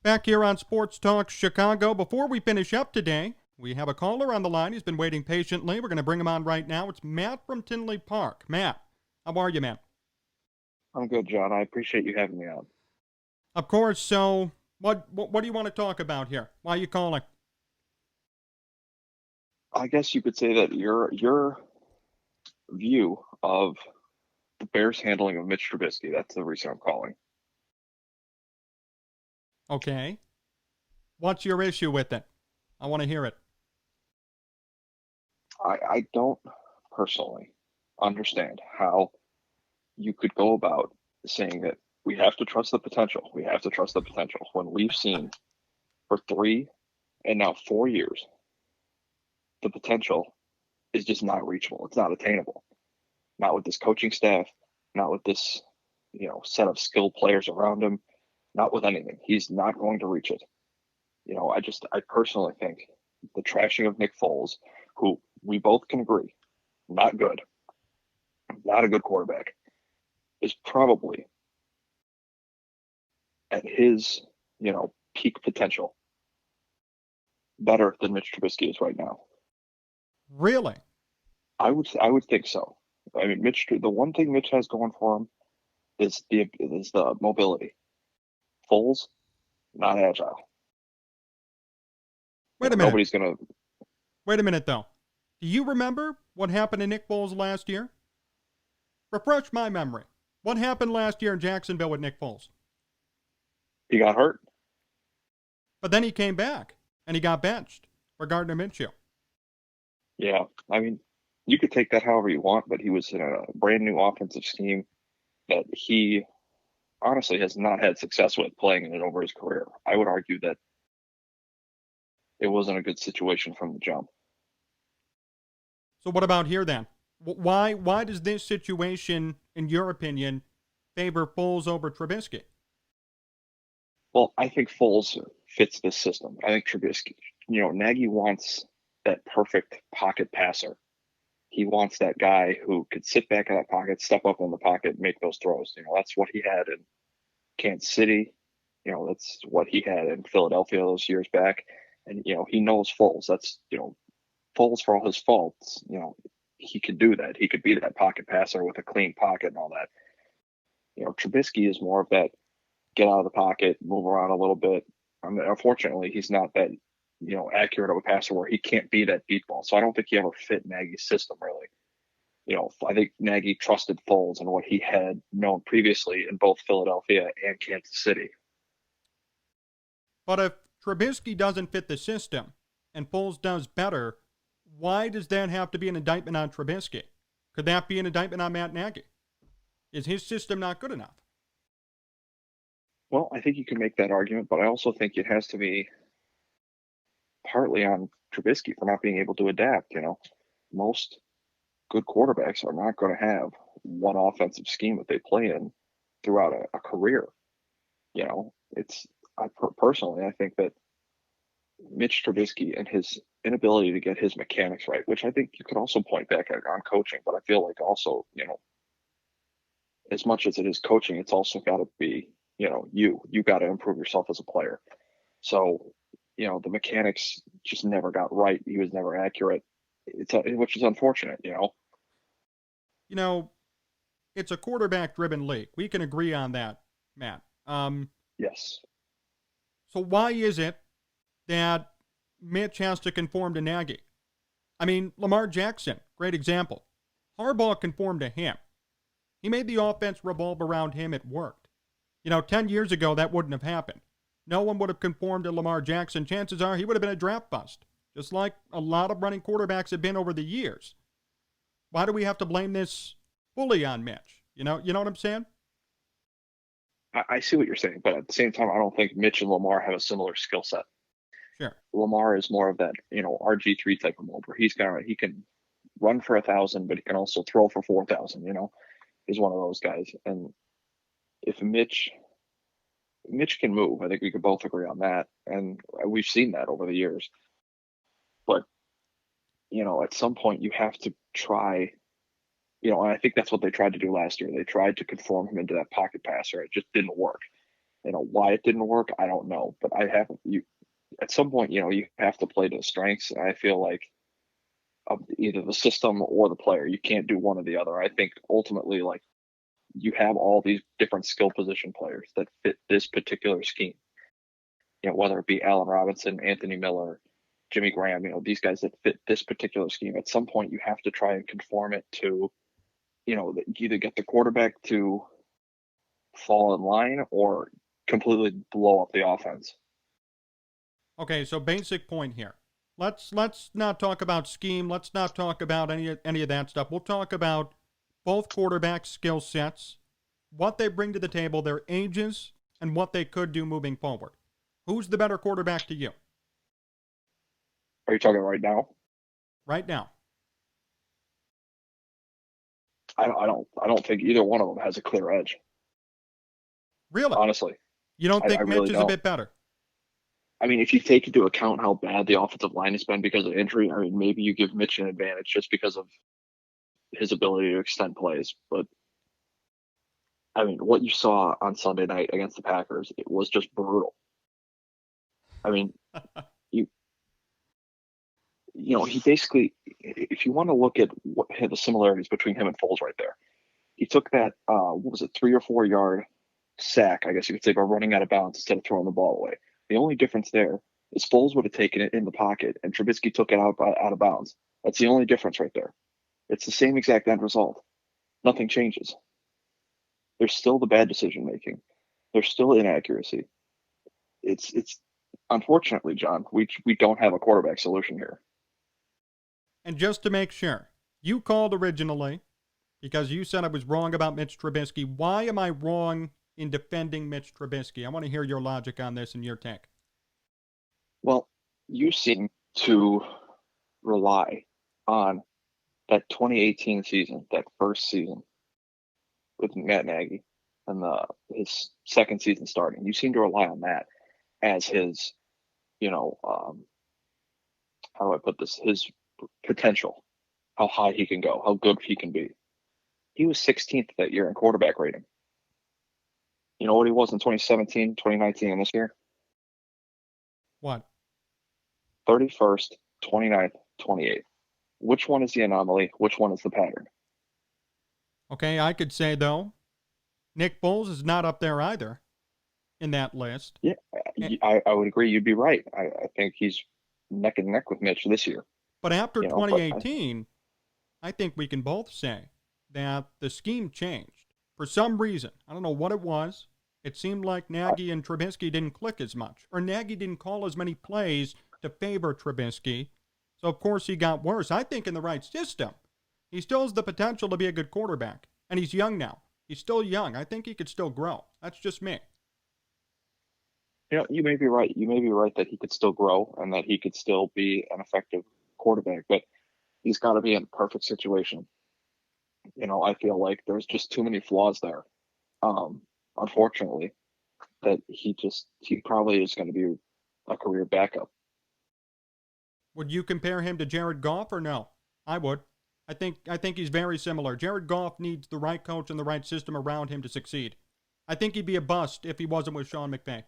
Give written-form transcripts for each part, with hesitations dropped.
Back here on Sports Talk Chicago. Before we finish up today, we have a caller on the line. He's been waiting patiently. We're going to bring him on right now. It's Matt from Tinley Park. Matt, how are you, man? I'm good, John. I appreciate you having me on. Of course. So, what do you want to talk about here? Why are you calling? I guess you could say that your view of the Bears' handling of Mitch Trubisky, that's the reason I'm calling. Okay. What's your issue with it? I want to hear it. I don't personally understand how you could go about saying that we have to trust the potential. We have to trust the potential when we've seen for 3 and now 4 years, the potential is just not reachable. It's not attainable. Not with this coaching staff, not with this, set of skilled players around him, not with anything. He's not going to reach it. I personally think the trashing of Nick Foles, who we both can agree, not good, not a good quarterback, is probably at his, peak potential better than Mitch Trubisky is right now. Really? I would think so. I mean, the one thing Mitch has going for him is the mobility. Foles, not agile. Wait a minute. Nobody's gonna. Wait a minute, though. Do you remember what happened to Nick Foles last year? Refresh my memory. What happened last year in Jacksonville with Nick Foles? He got hurt. But then he came back and he got benched for Gardner Minshew. Yeah, I mean, you could take that however you want, but he was in a brand new offensive scheme that he honestly has not had success with playing in it over his career. I would argue that it wasn't a good situation from the jump. So what about here then? Why does this situation, in your opinion, favor Foles over Trubisky? Well, I think Foles fits this system. I think Trubisky, Nagy wants that perfect pocket passer. He wants that guy who could sit back in that pocket, step up in the pocket, and make those throws. That's what he had in Kansas City. That's what he had in Philadelphia those years back. And, he knows Foles. That's, Foles, for all his faults, he could do that. He could be that pocket passer with a clean pocket and all that. Trubisky is more of that get out of the pocket, move around a little bit. I mean, unfortunately, he's not that, accurate of a passer where he can't be that deep ball. So I don't think he ever fit Nagy's system really. I think Nagy trusted Foles and what he had known previously in both Philadelphia and Kansas City. But if Trubisky doesn't fit the system and Foles does better, why does that have to be an indictment on Trubisky? Could that be an indictment on Matt Nagy? Is his system not good enough? Well, I think you can make that argument, but I also think it has to be partly on Trubisky for not being able to adapt. Most good quarterbacks are not going to have one offensive scheme that they play in throughout a career. Personally, I think that Mitch Trubisky and his inability to get his mechanics right, which I think you could also point back at on coaching, but I feel like also, as much as it is coaching, it's also got to be, you got to improve yourself as a player. So, the mechanics just never got right. He was never accurate, which is unfortunate. You know, it's a quarterback-driven league. We can agree on that, Matt. Yes. So why is it that Mitch has to conform to Nagy? I mean, Lamar Jackson, great example. Harbaugh conformed to him. He made the offense revolve around him. It worked. 10 years ago, that wouldn't have happened. No one would have conformed to Lamar Jackson. Chances are he would have been a draft bust, just like a lot of running quarterbacks have been over the years. Why do we have to blame this fully on Mitch? You know what I'm saying? I see what you're saying, but at the same time, I don't think Mitch and Lamar have a similar skill set. Sure. Lamar is more of that, RG3 type of mode where he can run for 1,000, but he can also throw for 4,000. He's one of those guys. And if Mitch can move, I think we could both agree on that, and we've seen that over the years. But at some point you have to try. And I think that's what they tried to do last year. They tried to conform him into that pocket passer. It just didn't work. Why it didn't work, I don't know. But at some point, you have to play to the strengths. And I feel like of either the system or the player, you can't do one or the other. I think ultimately, like, you have all these different skill position players that fit this particular scheme. Whether it be Allen Robinson, Anthony Miller, Jimmy Graham, these guys that fit this particular scheme. At some point, you have to try and conform it to, either get the quarterback to fall in line or completely blow up the offense. Okay, so basic point here. Let's not talk about scheme. Let's not talk about any of that stuff. We'll talk about both quarterbacks' skill sets, what they bring to the table, their ages, and what they could do moving forward. Who's the better quarterback to you? Are you talking right now? Right now. I don't think either one of them has a clear edge. Really? Honestly. You don't think I Mitch really is don't. a bit better? I mean, if you take into account how bad the offensive line has been because of injury, I mean, maybe you give Mitch an advantage just because of his ability to extend plays. But, I mean, what you saw on Sunday night against the Packers, it was just brutal. I mean, he basically, if you want to look at what had the similarities between him and Foles right there, he took that, 3 or 4 yard sack, I guess you could say, by running out of bounds instead of throwing the ball away. The only difference there is Foles would have taken it in the pocket and Trubisky took it out of bounds. That's the only difference right there. It's the same exact end result. Nothing changes. There's still the bad decision making. There's still inaccuracy. It's unfortunately, John, we don't have a quarterback solution here. And just to make sure, you called originally because you said I was wrong about Mitch Trubisky. Why am I wrong in defending Mitch Trubisky? I want to hear your logic on this and your take. Well, you seem to rely on that 2018 season, that first season with Matt Nagy and his second season starting. You seem to rely on that as his, how do I put this? His potential, how high he can go, how good he can be. He was 16th that year in quarterback rating. You know what he was in 2017, 2019, and this year? What? 31st, 29th, 28th. Which one is the anomaly? Which one is the pattern? Okay, I could say, though, Nick Foles is not up there either in that list. Yeah, I would agree. You'd be right. I think he's neck and neck with Mitch this year. But after 2018, I think we can both say that the scheme changed. For some reason, I don't know what it was, it seemed like Nagy and Trubisky didn't click as much, or Nagy didn't call as many plays to favor Trubisky. So, of course, he got worse. I think in the right system, he still has the potential to be a good quarterback. And he's young now. He's still young. I think he could still grow. That's just me. You may be right. You may be right that he could still grow and that he could still be an effective quarterback, but he's got to be in a perfect situation. I feel like there's just too many flaws there. Unfortunately, that he probably is going to be a career backup. Would you compare him to Jared Goff or no? I would. I think he's very similar. Jared Goff needs the right coach and the right system around him to succeed. I think he'd be a bust if he wasn't with Sean McVay.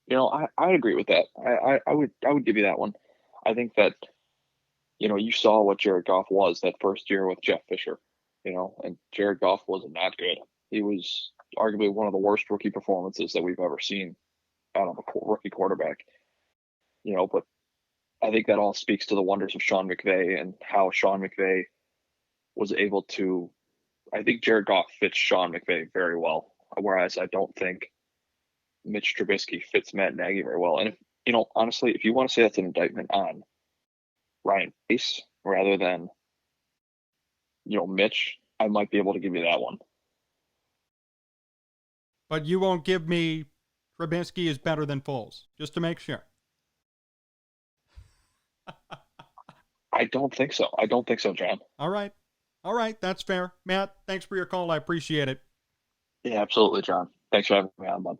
I agree with that. I would give you that one. I think that, you saw what Jared Goff was that first year with Jeff Fisher, and Jared Goff was not good. He was arguably one of the worst rookie performances that we've ever seen out of a rookie quarterback. But I think that all speaks to the wonders of Sean McVay and how Sean McVay was able to. I think Jared Goff fits Sean McVay very well, whereas I don't think Mitch Trubisky fits Matt Nagy very well. And honestly, if you want to say that's an indictment on Ryan Pace rather than, Mitch, I might be able to give you that one. But you won't give me Trubisky is better than Foles, just to make sure. I don't think so. I don't think so, John. All right. That's fair. Matt, thanks for your call. I appreciate it. Yeah, absolutely, John. Thanks for having me on, bud.